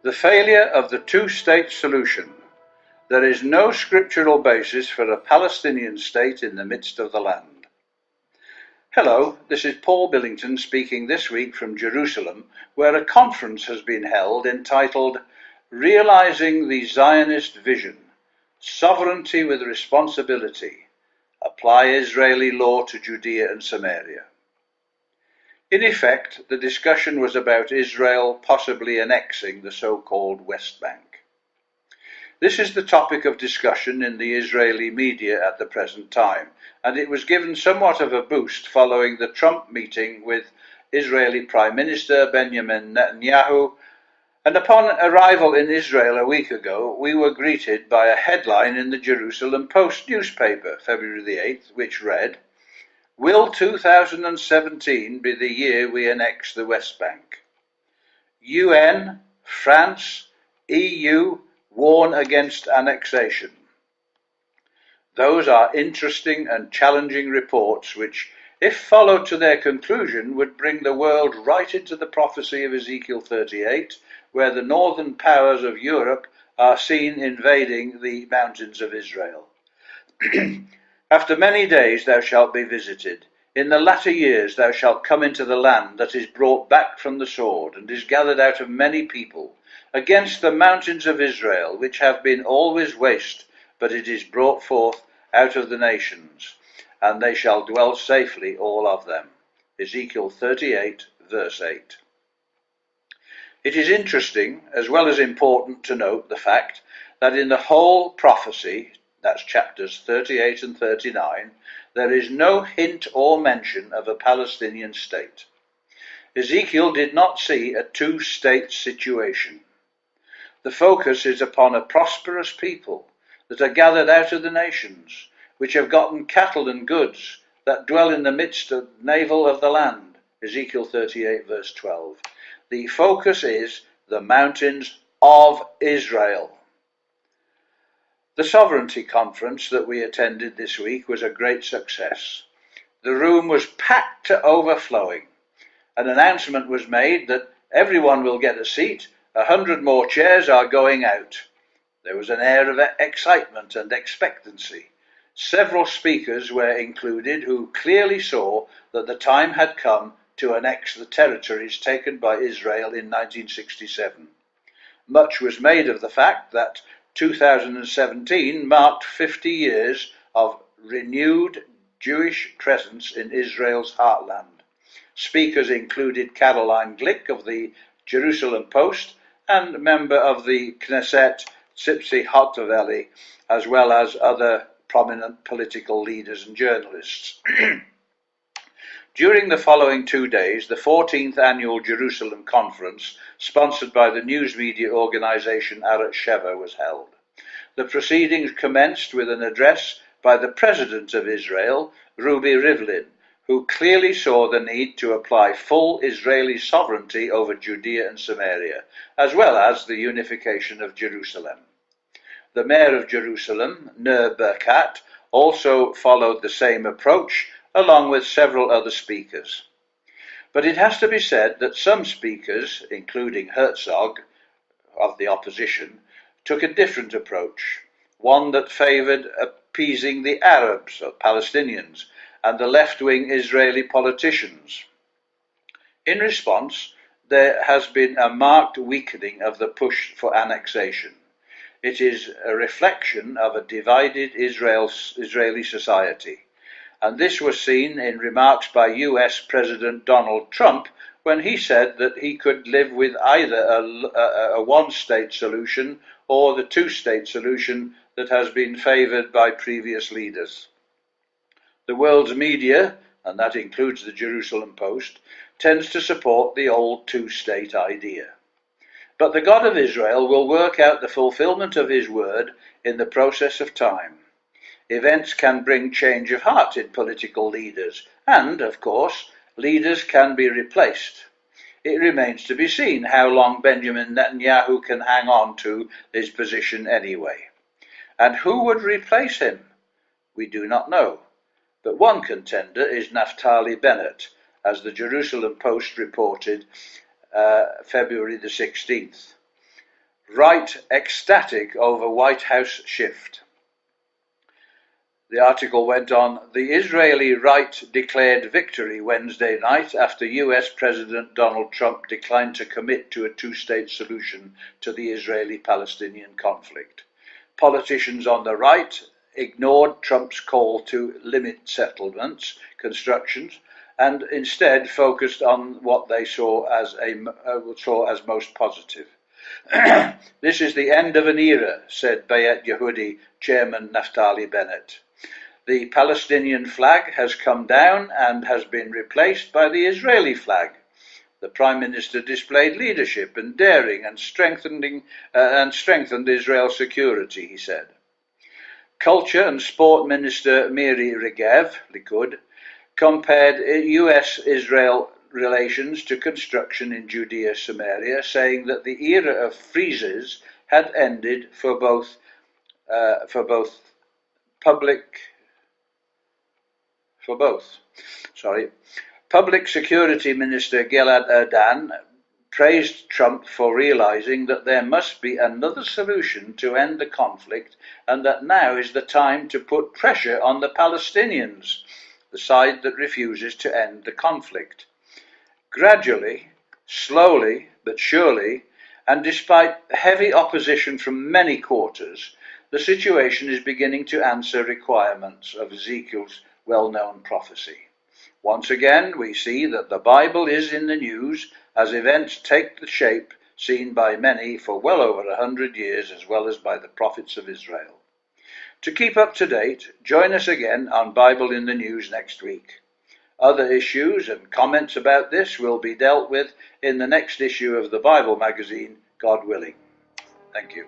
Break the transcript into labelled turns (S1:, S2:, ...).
S1: The failure of the two-state solution. There is no scriptural basis for a Palestinian state in the midst of the land. Hello, this is Paul Billington speaking this week from Jerusalem, where a conference has been held entitled Realizing the Zionist Vision, Sovereignty with Responsibility, Apply Israeli Law to Judea and Samaria. In effect, the discussion was about Israel possibly annexing the so-called West Bank. This is the topic of discussion in the Israeli media at the present time, and it was given somewhat of a boost following the Trump meeting with Israeli Prime Minister Benjamin Netanyahu, and upon arrival in Israel a week ago, we were greeted by a headline in the Jerusalem Post newspaper, February the 8th, which read, "Will 2017 be the year we annex the West Bank? UN, France, EU warn against annexation." Those are interesting and challenging reports which, if followed to their conclusion, would bring the world right into the prophecy of Ezekiel 38, where the northern powers of Europe are seen invading the mountains of Israel. After many days thou shalt be visited. In the latter years thou shalt come into the land that is brought back from the sword, and is gathered out of many people, against the mountains of Israel, which have been always waste, but it is brought forth out of the nations, and they shall dwell safely, all of them. Ezekiel 38, verse 8. It is interesting, as well as important, to note the fact that in the whole prophecy, that's chapters 38 and 39, there is no hint or mention of a Palestinian state. Ezekiel did not see a two-state situation. The focus is upon a prosperous people that are gathered out of the nations, which have gotten cattle and goods, that dwell in the midst of navel of the land. Ezekiel 38, verse 12. The focus is the mountains of Israel. The Sovereignty Conference that we attended this week was a great success. The room was packed to overflowing. An announcement was made that everyone will get a seat, 100 more chairs are going out. There was an air of excitement and expectancy. Several speakers were included who clearly saw that the time had come to annex the territories taken by Israel in 1967. Much was made of the fact that 2017 marked 50 years of renewed Jewish presence in Israel's heartland. Speakers included Caroline Glick of the Jerusalem Post and member of the Knesset Tzipzi Hotoveli, as well as other prominent political leaders and journalists. During the following 2 days, the 14th Annual Jerusalem Conference, sponsored by the news media organization Arutz Sheva, was held. The proceedings commenced with an address by the President of Israel, Ruby Rivlin, who clearly saw the need to apply full Israeli sovereignty over Judea and Samaria, as well as the unification of Jerusalem. The Mayor of Jerusalem, Ner Berkat, also followed the same approach, along with several other speakers. But it has to be said that some speakers, including Herzog of the opposition, took a different approach, one that favoured appeasing the Arabs, or Palestinians, and the left-wing Israeli politicians. In response, there has been a marked weakening of the push for annexation. It is a reflection of a divided Israeli society. And this was seen in remarks by US President Donald Trump when he said that he could live with either a one-state solution or the two-state solution that has been favoured by previous leaders. The world's media, and that includes the Jerusalem Post, tends to support the old two-state idea. But the God of Israel will work out the fulfillment of his word in the process of time. Events can bring change of heart in political leaders, and, of course, leaders can be replaced. It remains to be seen how long Benjamin Netanyahu can hang on to his position anyway. And who would replace him? We do not know. But one contender is Naftali Bennett, as the Jerusalem Post reported February the 16th. Right ecstatic over White House shift. The article went on, the Israeli right declared victory Wednesday night after US President Donald Trump declined to commit to a two-state solution to the Israeli-Palestinian conflict. Politicians on the right ignored Trump's call to limit settlements, constructions, and instead focused on what they saw as most positive. This is the end of an era, said Bayet Yehudi chairman Naftali Bennett. The Palestinian flag has come down and has been replaced by the Israeli flag. The Prime Minister displayed leadership and daring and strengthened Israel's security, he said. Culture and Sport Minister Miri Regev, Likud, compared US-Israel relations to construction in Judea-Samaria, saying that the era of freezes had ended for both Public Security Minister Gilad Erdan praised Trump for realizing that there must be another solution to end the conflict and that now is the time to put pressure on the Palestinians, the side that refuses to end the conflict. Gradually, slowly but surely, and despite heavy opposition from many quarters, the situation is beginning to answer requirements of Ezekiel's well-known prophecy. Once again, we see that the Bible is in the news as events take the shape seen by many for well over 100 years, as well as by the prophets of Israel. To keep up to date, join us again on Bible in the News next week. Other issues and comments about this will be dealt with in the next issue of the Bible magazine, God willing. Thank you.